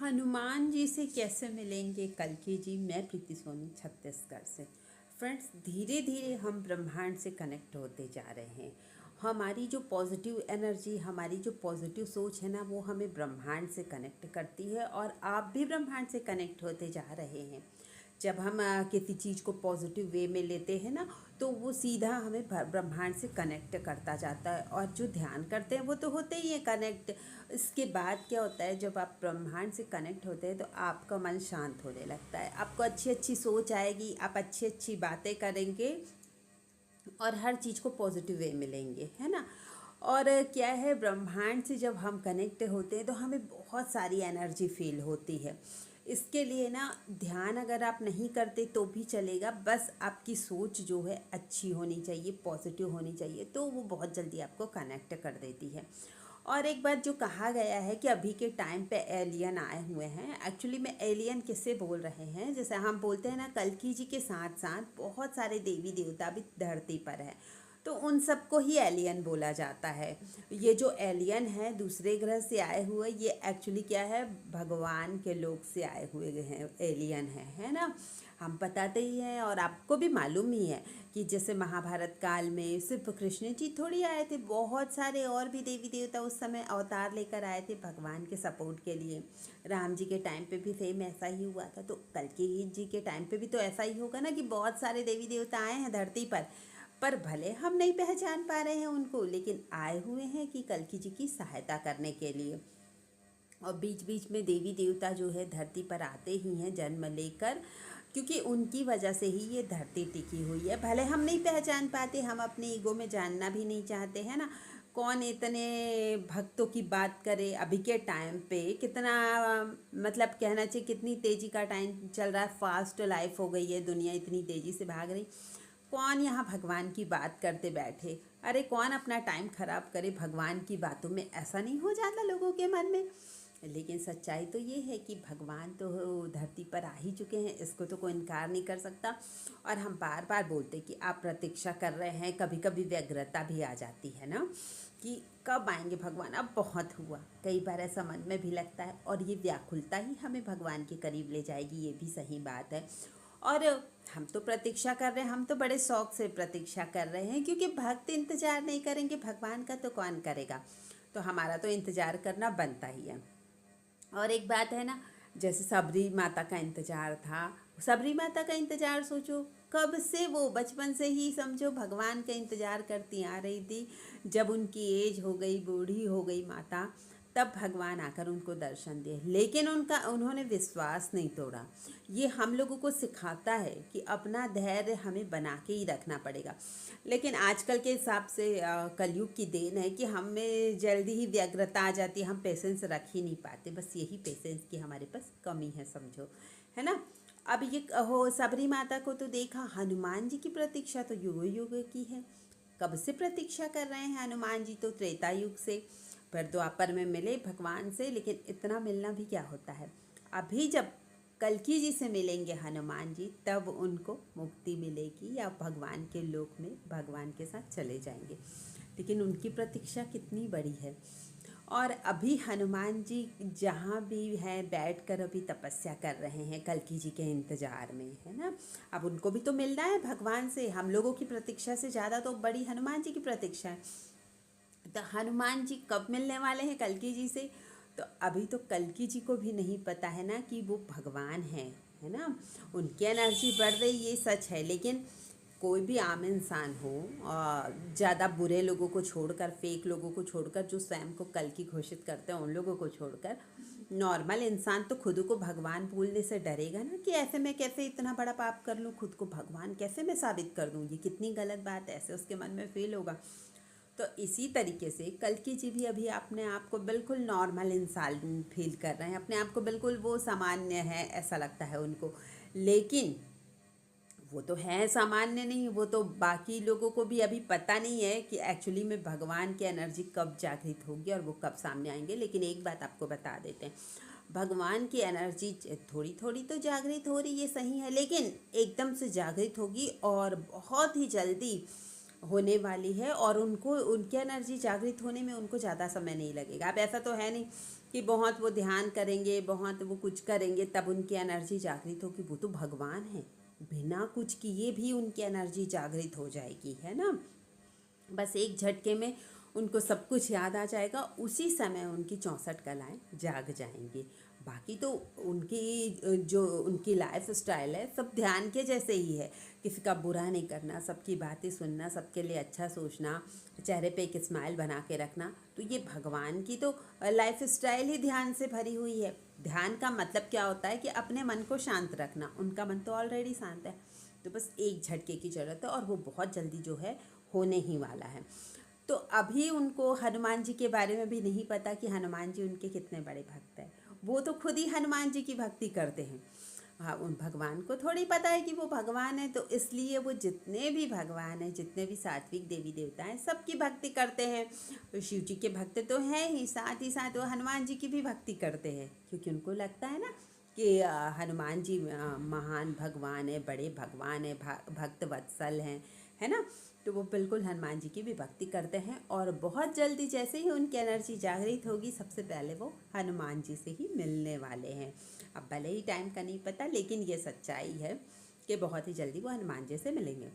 हनुमान जी से कैसे मिलेंगे कल्कि जी। मैं प्रीति सोनी छत्तीसगढ़ से। फ्रेंड्स, धीरे धीरे हम ब्रह्मांड से कनेक्ट होते जा रहे हैं। हमारी जो पॉजिटिव एनर्जी, हमारी जो पॉजिटिव सोच है ना, वो हमें ब्रह्मांड से कनेक्ट करती है और आप भी ब्रह्मांड से कनेक्ट होते जा रहे हैं। जब हम किसी चीज़ को पॉजिटिव वे में लेते हैं ना, तो वो सीधा हमें ब्रह्मांड से कनेक्ट करता जाता है। और जो ध्यान करते हैं वो तो होते ही है कनेक्ट। इसके बाद क्या होता है, जब आप ब्रह्मांड से कनेक्ट होते हैं तो आपका मन शांत होने लगता है, आपको अच्छी अच्छी सोच आएगी, आप अच्छी अच्छी बातें करेंगे और हर चीज़ को पॉजिटिव वे मिलेंगे, है ना। और क्या है, ब्रह्मांड से जब हम कनेक्ट होते हैं तो हमें बहुत सारी एनर्जी फील होती है। इसके लिए ना, ध्यान अगर आप नहीं करते तो भी चलेगा, बस आपकी सोच जो है अच्छी होनी चाहिए, पॉजिटिव होनी चाहिए, तो वो बहुत जल्दी आपको कनेक्ट कर देती है। और एक बात जो कहा गया है कि अभी के टाइम पे एलियन आए हुए हैं। एक्चुअली में एलियन किससे बोल रहे हैं, जैसे हम बोलते हैं ना, कल्कि जी के साथ साथ बहुत सारे देवी देवता भी धरती पर हैं, तो उन सबको ही एलियन बोला जाता है। ये जो एलियन है दूसरे ग्रह से आए हुए, ये एक्चुअली क्या है, भगवान के लोक से आए हुए हैं, एलियन है ना। हम बताते ही हैं और आपको भी मालूम ही है कि जैसे महाभारत काल में सिर्फ कृष्ण जी थोड़ी आए थे, बहुत सारे और भी देवी देवता उस समय अवतार लेकर आए थे भगवान के सपोर्ट के लिए। राम जी के टाइम पे भी सेम ऐसा ही हुआ था, तो कल्कि जी के टाइम पे भी तो ऐसा ही होगा ना कि बहुत सारे देवी देवता आए हैं धरती पर भले हम नहीं पहचान पा रहे हैं उनको, लेकिन आए हुए हैं कि कल्कि जी की सहायता करने के लिए। और बीच बीच में देवी देवता जो है धरती पर आते ही हैं जन्म लेकर, क्योंकि उनकी वजह से ही ये धरती टिकी हुई है। भले हम नहीं पहचान पाते, हम अपने ईगो में जानना भी नहीं चाहते हैं ना। कौन इतने भक्तों की बात करे, अभी के टाइम पे कितना मतलब कहना चाहिए, कितनी तेज़ी का टाइम चल रहा है, फास्ट लाइफ हो गई है, दुनिया इतनी तेज़ी से भाग रही। कौन यहाँ भगवान की बात करते बैठे, अरे कौन अपना टाइम खराब करे भगवान की बातों में, ऐसा नहीं हो जाता लोगों के मन में। लेकिन सच्चाई तो ये है कि भगवान तो धरती पर आ ही चुके हैं, इसको तो कोई इनकार नहीं कर सकता। और हम बार बार बोलते कि आप प्रतीक्षा कर रहे हैं, कभी कभी व्यग्रता भी आ जाती है ना कि कब आएंगे भगवान। अब बहुत हुआ, कई बार ऐसा मन में भी लगता है, और ये व्याकुलता ही हमें भगवान के करीब ले जाएगी, ये भी सही बात है। और हम तो प्रतीक्षा कर रहे हैं, हम तो बड़े शौक से प्रतीक्षा कर रहे हैं, क्योंकि भक्त इंतजार नहीं करेंगे भगवान का तो कौन करेगा। तो हमारा तो इंतजार करना बनता ही है। और एक बात है ना, जैसे सबरी माता का इंतजार था, सबरी माता का इंतजार सोचो, कब से वो बचपन से ही समझो भगवान का इंतजार करती आ रही थी। जब उनकी एज हो गई, बूढ़ी हो गई माता, तब भगवान आकर उनको दर्शन दिए, लेकिन उन्होंने विश्वास नहीं तोड़ा। ये हम लोगों को सिखाता है कि अपना धैर्य हमें बना के ही रखना पड़ेगा। लेकिन आजकल के हिसाब से कलयुग की देन है कि हमें जल्दी ही व्यग्रता आ जाती है, हम पेशेंस रख ही नहीं पाते, बस यही पेशेंस की हमारे पास कमी है समझो, है ना। अब ये हो, सबरी माता को तो देखा, हनुमान जी की प्रतीक्षा तो युग युग की है। कब से प्रतीक्षा कर रहे हैं हनुमान जी, तो त्रेता युग से। फिर द्वापर में मिले भगवान से, लेकिन इतना मिलना भी क्या होता है। अभी जब कल्कि जी से मिलेंगे हनुमान जी, तब उनको मुक्ति मिलेगी, या भगवान के लोक में भगवान के साथ चले जाएंगे। लेकिन उनकी प्रतीक्षा कितनी बड़ी है। और अभी हनुमान जी जहाँ भी हैं, बैठकर अभी तपस्या कर रहे हैं कल्कि जी के इंतजार में, है ना। अब उनको भी तो मिलना है भगवान से, हम लोगों की प्रतीक्षा से ज़्यादा तो बड़ी हनुमान जी की प्रतीक्षा है। तो हनुमान जी कब मिलने वाले हैं कल्कि जी से, तो अभी तो कल्कि जी को भी नहीं पता है ना कि वो भगवान है ना। उनकी एनर्जी बढ़ रही, ये सच है, लेकिन कोई भी आम इंसान हो, ज़्यादा बुरे लोगों को छोड़कर, फेक लोगों को छोड़कर, जो स्वयं को कल्कि घोषित करते हैं उन लोगों को छोड़कर, नॉर्मल इंसान तो खुद को भगवान भूलने से डरेगा ना, कि ऐसे मैं कैसे इतना बड़ा पाप कर लूँ, खुद को भगवान कैसे मैं साबित कर दूँ, ये कितनी गलत बात है, ऐसे उसके मन में फील होगा। तो इसी तरीके से कल्कि जी भी अभी अपने आप को बिल्कुल नॉर्मल इंसान फील कर रहे हैं, अपने आप को बिल्कुल वो सामान्य है ऐसा लगता है उनको। लेकिन वो तो है सामान्य नहीं, वो तो बाकी लोगों को भी अभी पता नहीं है कि एक्चुअली में भगवान की एनर्जी कब जागृत होगी और वो कब सामने आएंगे। लेकिन एक बात आपको बता देते हैं, भगवान की एनर्जी थोड़ी थोड़ी तो जागृत हो रही, ये सही है, लेकिन एकदम से जागृत होगी और बहुत ही जल्दी होने वाली है और उनको उनकी एनर्जी जागृत होने में उनको ज़्यादा समय नहीं लगेगा। अब ऐसा तो है नहीं कि बहुत वो ध्यान करेंगे, बहुत वो कुछ करेंगे तब उनकी एनर्जी जागृत होगी। वो तो भगवान है, बिना कुछ किए भी उनकी एनर्जी जागृत हो जाएगी, है ना। बस एक झटके में उनको सब कुछ याद आ जाएगा, उसी समय उनकी 64 कलाएँ जाग जाएंगी। बाकी तो उनकी जो उनकी लाइफ स्टाइल है सब ध्यान के जैसे ही है। किसी का बुरा नहीं करना, सबकी बातें सुनना, सबके लिए अच्छा सोचना, चेहरे पे एक स्माइल बना के रखना। तो ये भगवान की तो लाइफ स्टाइल ही ध्यान से भरी हुई है। ध्यान का मतलब क्या होता है कि अपने मन को शांत रखना। उनका मन तो ऑलरेडी शांत है, तो बस एक झटके की ज़रूरत है और वो बहुत जल्दी जो है होने ही वाला है। तो अभी उनको हनुमान जी के बारे में भी नहीं पता कि हनुमान जी उनके कितने बड़े भक्त हैं। वो तो खुद ही हनुमान जी की भक्ति करते हैं। हाँ, उन भगवान को थोड़ी पता है कि वो भगवान है, तो इसलिए वो जितने भी भगवान हैं, जितने भी सात्विक देवी देवता हैं, सबकी भक्ति करते हैं। तो शिव जी के भक्त तो हैं ही, साथ ही साथ वो हनुमान जी की भी भक्ति करते हैं, क्योंकि उनको लगता है ना कि हनुमान जी महान भगवान है, बड़े भगवान है, भक्त वत्सल हैं, है ना। तो वो बिल्कुल हनुमान जी की भी भक्ति करते हैं और बहुत जल्दी जैसे ही उनकी एनर्जी जागृत होगी, सबसे पहले वो हनुमान जी से ही मिलने वाले हैं। अब भले ही टाइम का नहीं पता, लेकिन ये सच्चाई है कि बहुत ही जल्दी वो हनुमान जी से मिलेंगे।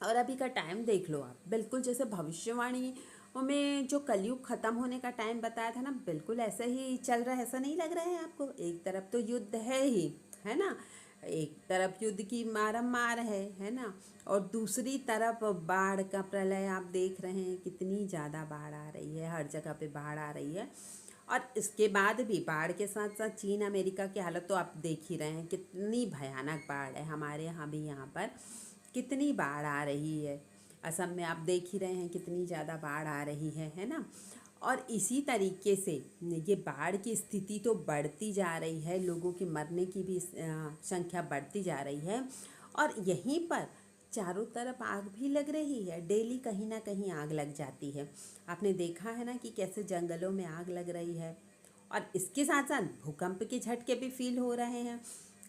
और अभी का टाइम देख लो आप, बिल्कुल जैसे भविष्यवाणी में जो कलयुग खत्म होने का टाइम बताया था ना, बिल्कुल ऐसा ही चल रहा है। ऐसा नहीं लग रहा है आपको? एक तरफ तो युद्ध है ही, है ना, एक तरफ युद्ध की मारमार है ना, और दूसरी तरफ बाढ़ का प्रलय आप देख रहे हैं, कितनी ज़्यादा बाढ़ आ रही है, हर जगह पे बाढ़ आ रही है। और इसके बाद भी बाढ़ के साथ साथ चीन अमेरिका की हालत तो आप देख ही रहे हैं, कितनी भयानक बाढ़ है। हमारे यहाँ भी यहाँ पर कितनी बाढ़ आ रही है। असम में आप देख ही रहे हैं कितनी ज़्यादा बाढ़ आ रही है ना। और इसी तरीके से ये बाढ़ की स्थिति तो बढ़ती जा रही है, लोगों की मरने की भी संख्या बढ़ती जा रही है। और यहीं पर चारों तरफ आग भी लग रही है, डेली कहीं ना कहीं आग लग जाती है। आपने देखा है ना कि कैसे जंगलों में आग लग रही है। और इसके साथ साथ भूकंप के झटके भी फील हो रहे हैं,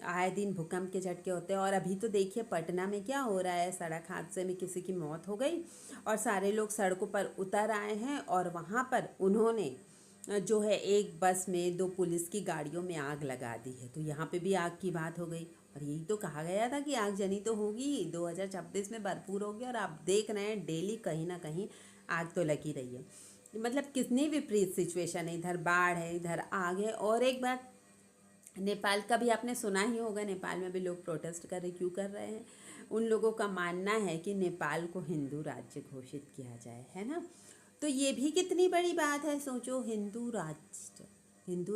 आए दिन भूकंप के झटके होते हैं। और अभी तो देखिए पटना में क्या हो रहा है, सड़क हादसे में किसी की मौत हो गई और सारे लोग सड़कों पर उतर आए हैं और वहाँ पर उन्होंने जो है एक बस में 2 पुलिस की गाड़ियों में आग लगा दी है। तो यहाँ पे भी आग की बात हो गई। और यही तो कहा गया था कि आगजनी तो होगी, 2026 में भरपूर होगी, और आप देख रहे हैं डेली कहीं ना कहीं आग तो लगी रही है। मतलब कितनी विपरीत सिचुएशन है, इधर बाढ़ है, इधर आग है। और एक बात, नेपाल का भी आपने सुना ही होगा, नेपाल में भी लोग प्रोटेस्ट कर रहे, क्यों कर रहे हैं? उन लोगों का मानना है कि नेपाल को हिंदू राज्य घोषित किया जाए, है ना। तो ये भी कितनी बड़ी बात है, सोचो, हिंदू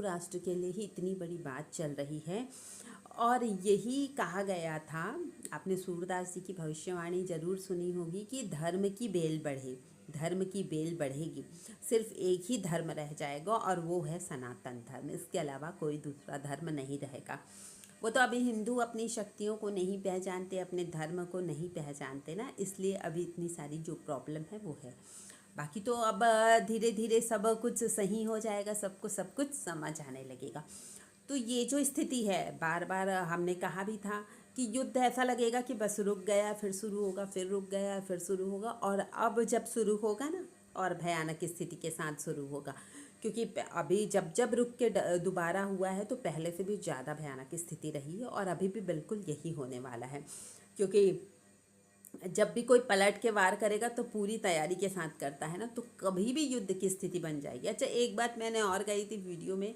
राष्ट्र के लिए ही इतनी बड़ी बात चल रही है। और यही कहा गया था, आपने सूरदास जी की भविष्यवाणी जरूर सुनी होगी कि धर्म की बेल बढ़े, धर्म की बेल बढ़ेगी, सिर्फ एक ही धर्म रह जाएगा और वो है सनातन धर्म। इसके अलावा कोई दूसरा धर्म नहीं रहेगा। वो तो अभी हिंदू अपनी शक्तियों को नहीं पहचानते, अपने धर्म को नहीं पहचानते ना, इसलिए अभी इतनी सारी जो प्रॉब्लम है वो है। बाकी तो अब धीरे धीरे सब कुछ सही हो जाएगा, सबको सब कुछ समझ आने लगेगा। तो ये जो स्थिति है, बार बार हमने कहा भी था कि युद्ध ऐसा लगेगा कि बस रुक गया फिर शुरू होगा, फिर रुक गया फिर शुरू होगा। और अब जब शुरू होगा ना, और भयानक स्थिति के साथ शुरू होगा, क्योंकि अभी जब जब रुक के दोबारा हुआ है तो पहले से भी ज़्यादा भयानक स्थिति रही है, और अभी भी बिल्कुल यही होने वाला है। क्योंकि जब भी कोई पलट के वार करेगा तो पूरी तैयारी के साथ करता है ना, तो कभी भी युद्ध की स्थिति बन जाएगी। अच्छा, एक बात मैंने और कही थी वीडियो में,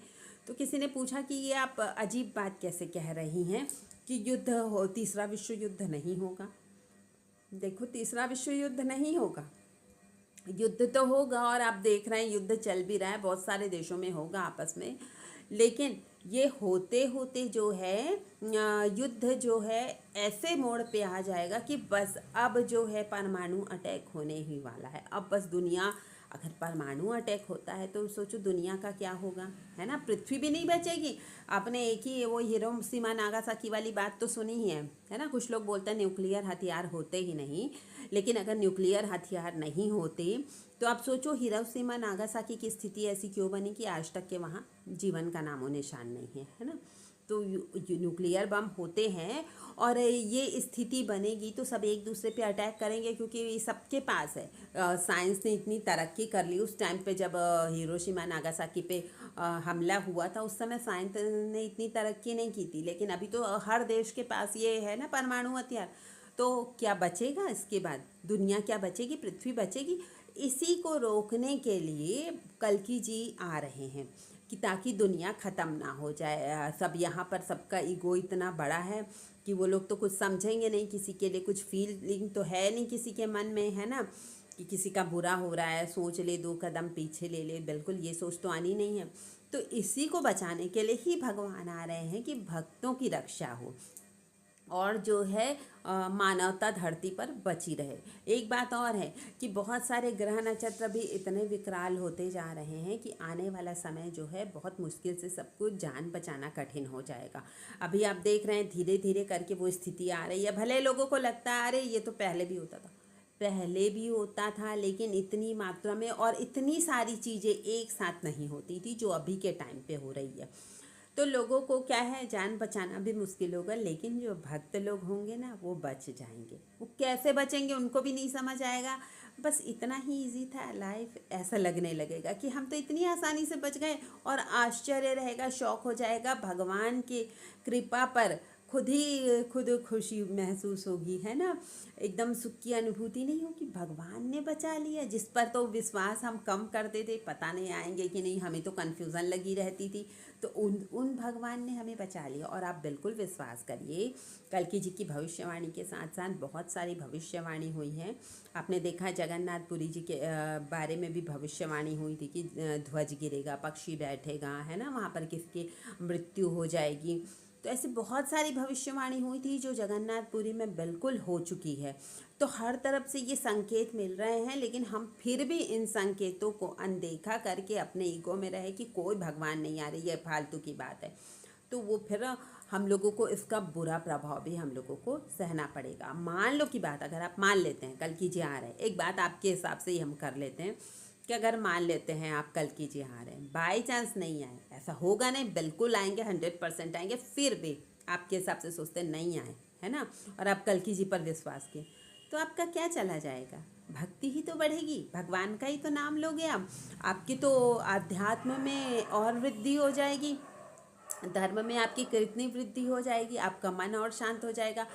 तो किसी ने पूछा कि ये आप अजीब बात कैसे कह रही हैं कि युद्ध हो, तीसरा विश्व युद्ध नहीं होगा। देखो, तीसरा विश्व युद्ध नहीं होगा, युद्ध तो होगा, और आप देख रहे हैं युद्ध चल भी रहा है, बहुत सारे देशों में होगा आपस में। लेकिन ये होते होते जो है युद्ध जो है ऐसे मोड़ पे आ जाएगा कि बस अब जो है परमाणु अटैक होने ही वाला है। अब बस दुनिया, अगर परमाणु अटैक होता है तो सोचो दुनिया का क्या होगा, है ना। पृथ्वी भी नहीं बचेगी। आपने एक ही वो हिरोशिमा नागासाकी वाली बात तो सुनी ही है ना। कुछ लोग बोलते हैं न्यूक्लियर हथियार होते ही नहीं, लेकिन अगर न्यूक्लियर हथियार नहीं होते तो आप सोचो हिरोशिमा नागासाकी की स्थिति ऐसी क्यों बनी कि आज तक के वहाँ जीवन का नामो निशान नहीं है, है ना। तो न्यूक्लियर बम होते हैं और ये स्थिति बनेगी तो सब एक दूसरे पे अटैक करेंगे, क्योंकि ये सबके पास है। साइंस ने इतनी तरक्की कर ली उस टाइम पे जब हिरोशिमा नागासाकी पे हमला हुआ था, उस समय साइंस ने इतनी तरक्की नहीं की थी, लेकिन अभी तो हर देश के पास ये है ना परमाणु हथियार। तो क्या बचेगा इसके बाद? दुनिया क्या बचेगी? पृथ्वी बचेगी? इसी को रोकने के लिए कल्कि जी आ रहे हैं कि ताकि दुनिया ख़त्म ना हो जाए। सब यहाँ पर सबका ईगो इतना बड़ा है कि वो लोग तो कुछ समझेंगे नहीं, किसी के लिए कुछ फीलिंग तो है नहीं किसी के मन में, है ना, कि किसी का बुरा हो रहा है सोच ले 2 कदम पीछे ले ले, बिल्कुल ये सोच तो आनी नहीं है। तो इसी को बचाने के लिए ही भगवान आ रहे हैं कि भक्तों की रक्षा हो और जो है मानवता धरती पर बची रहे। एक बात और है कि बहुत सारे ग्रह नक्षत्र भी इतने विकराल होते जा रहे हैं कि आने वाला समय जो है बहुत मुश्किल से सबको जान बचाना कठिन हो जाएगा। अभी आप देख रहे हैं धीरे धीरे करके वो स्थिति आ रही है। भले लोगों को लगता है अरे ये तो पहले भी होता था, पहले भी होता था, लेकिन इतनी मात्रा में और इतनी सारी चीज़ें एक साथ नहीं होती थी जो अभी के टाइम पे हो रही है। तो लोगों को क्या है, जान बचाना भी मुश्किल होगा, लेकिन जो भक्त लोग होंगे ना वो बच जाएंगे। वो कैसे बचेंगे उनको भी नहीं समझ आएगा। बस इतना ही इजी था लाइफ, ऐसा लगने लगेगा कि हम तो इतनी आसानी से बच गए, और आश्चर्य रहेगा, शौक हो जाएगा। भगवान की कृपा पर खुद खुशी महसूस होगी, है ना, एकदम सुख की अनुभूति नहीं होगी, भगवान ने बचा लिया। जिस पर तो विश्वास हम कम करते थे, पता नहीं आएंगे कि नहीं, हमें तो कन्फ्यूज़न लगी रहती थी, तो उन भगवान ने हमें बचा लिया। और आप बिल्कुल विश्वास करिए, कल्कि जी की भविष्यवाणी के साथ साथ बहुत सारी भविष्यवाणी हुई है। आपने देखा जगन्नाथपुरी जी के बारे में भी भविष्यवाणी हुई थी कि ध्वज गिरेगा, पक्षी बैठेगा, है ना, वहाँ पर किसकी मृत्यु हो जाएगी। तो ऐसी बहुत सारी भविष्यवाणी हुई थी जो जगन्नाथपुरी में बिल्कुल हो चुकी है। तो हर तरफ से ये संकेत मिल रहे हैं, लेकिन हम फिर भी इन संकेतों को अनदेखा करके अपने ईगो में रहे कि कोई भगवान नहीं आ रही है, फालतू की बात है, तो वो फिर हम लोगों को इसका बुरा प्रभाव भी हम लोगों को सहना पड़ेगा। मान लो की बात, अगर आप मान लेते हैं कल्कि जी आ रहे हैं, एक बात आपके हिसाब से ही हम कर लेते हैं कि अगर मान लेते हैं आप कल्कि जी आ रहे हैं, बाई चांस नहीं आए, ऐसा होगा नहीं, बिल्कुल आएंगे, 100% आएंगे, फिर भी आपके हिसाब से सोचते नहीं आए, है ना, और आप कल्कि जी पर विश्वास किए, तो आपका क्या चला जाएगा? भक्ति ही तो बढ़ेगी, भगवान का ही तो नाम लोगे आप, आपकी तो आध्यात्म में और वृद्धि हो जाएगी, धर्म में आपकी कितनी वृद्धि हो जाएगी, आपका मन और शांत हो जाएगा।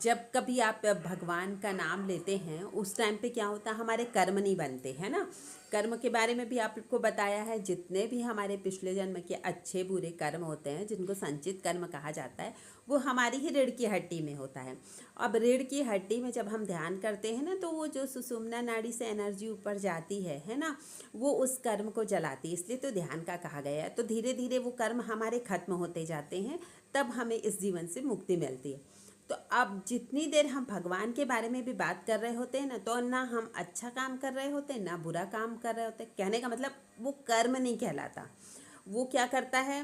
जब कभी आप भगवान का नाम लेते हैं उस टाइम पे क्या होता है, हमारे कर्म नहीं बनते, है ना। कर्म के बारे में भी आपको बताया है, जितने भी हमारे पिछले जन्म के अच्छे बुरे कर्म होते हैं, जिनको संचित कर्म कहा जाता है, वो हमारी ही रीढ़ की हड्डी में होता है। अब रीढ़ की हड्डी में जब हम ध्यान करते हैं ना, तो वो जो सुषुम्ना नाड़ी से एनर्जी ऊपर जाती है ना, वो उस कर्म को जलाती है, इसलिए तो ध्यान का कहा गया है। तो धीरे धीरे वो कर्म हमारे खत्म होते जाते हैं, तब हमें इस जीवन से मुक्ति मिलती है। तो अब जितनी देर हम भगवान के बारे में भी बात कर रहे होते हैं ना, तो ना हम अच्छा काम कर रहे होते हैं ना बुरा काम कर रहे होते हैं। कहने का मतलब वो कर्म नहीं कहलाता, वो क्या करता है,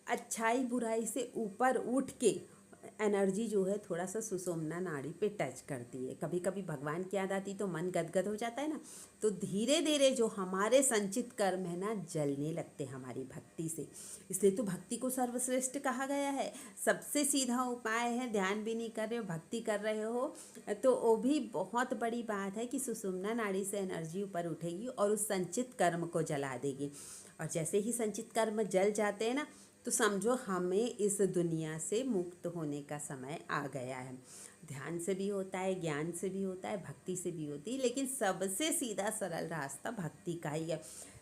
अच्छाई बुराई से ऊपर उठ के एनर्जी जो है थोड़ा सा सुषुम्ना नाड़ी पे टच करती है। कभी कभी भगवान की याद आती तो मन गदगद हो जाता है ना, तो धीरे धीरे जो हमारे संचित कर्म है ना जलने लगते हमारी भक्ति से। इसलिए तो भक्ति को सर्वश्रेष्ठ कहा गया है। सबसे सीधा उपाय है, ध्यान भी नहीं कर रहे हो, भक्ति कर रहे हो, तो वो भी बहुत बड़ी बात है कि सुषुम्ना नाड़ी से एनर्जी ऊपर उठेगी और उस संचित कर्म को जला देगी। और जैसे ही संचित कर्म जल जाते हैं ना, तो समझो हमें इस दुनिया से मुक्त होने का समय आ गया है। ध्यान से भी होता है, ज्ञान से भी होता है, भक्ति से भी होती है, लेकिन सबसे सीधा सरल रास्ता भक्ति का ही है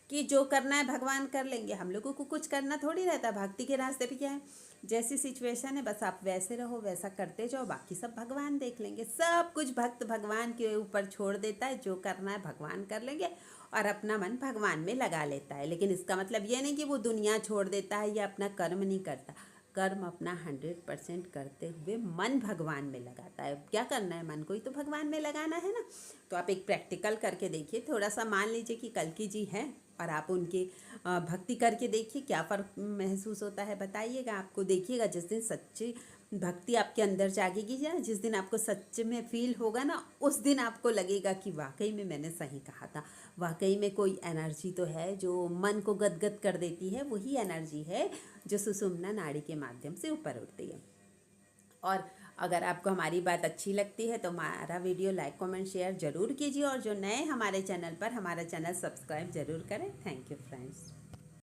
कि जो करना है भगवान कर लेंगे, हम लोगों को कुछ करना थोड़ी रहता। भक्ति के रास्ते पे क्या है, जैसी सिचुएशन है बस आप वैसे रहो, वैसा करते जाओ, बाकी सब भगवान देख लेंगे। सब कुछ भक्त भगवान के ऊपर छोड़ देता है, जो करना है भगवान कर लेंगे और अपना मन भगवान में लगा लेता है। लेकिन इसका मतलब ये नहीं कि वो दुनिया छोड़ देता है या अपना कर्म नहीं करता। कर्म अपना 100% करते हुए मन भगवान में लगाता है। क्या करना है, मन को ही तो भगवान में लगाना है ना। तो आप एक प्रैक्टिकल करके देखिए, थोड़ा सा मान लीजिए कि कल्कि जी हैं और आप उनकी भक्ति करके देखिए क्या फ़र्क महसूस होता है, बताइएगा। आपको देखिएगा जिस दिन सच्ची भक्ति आपके अंदर जागेगी ना, जिस दिन आपको सच में फील होगा ना, उस दिन आपको लगेगा कि वाकई में मैंने सही कहा था। वाकई में कोई एनर्जी तो है जो मन को गदगद कर देती है, वही एनर्जी है जो सुषुम्ना नाड़ी के माध्यम से ऊपर उठती है। और अगर आपको हमारी बात अच्छी लगती है तो हमारा वीडियो लाइक कमेंट शेयर ज़रूर कीजिए, और जो नए हमारे चैनल पर, हमारा चैनल सब्सक्राइब ज़रूर करें। Thank you friends.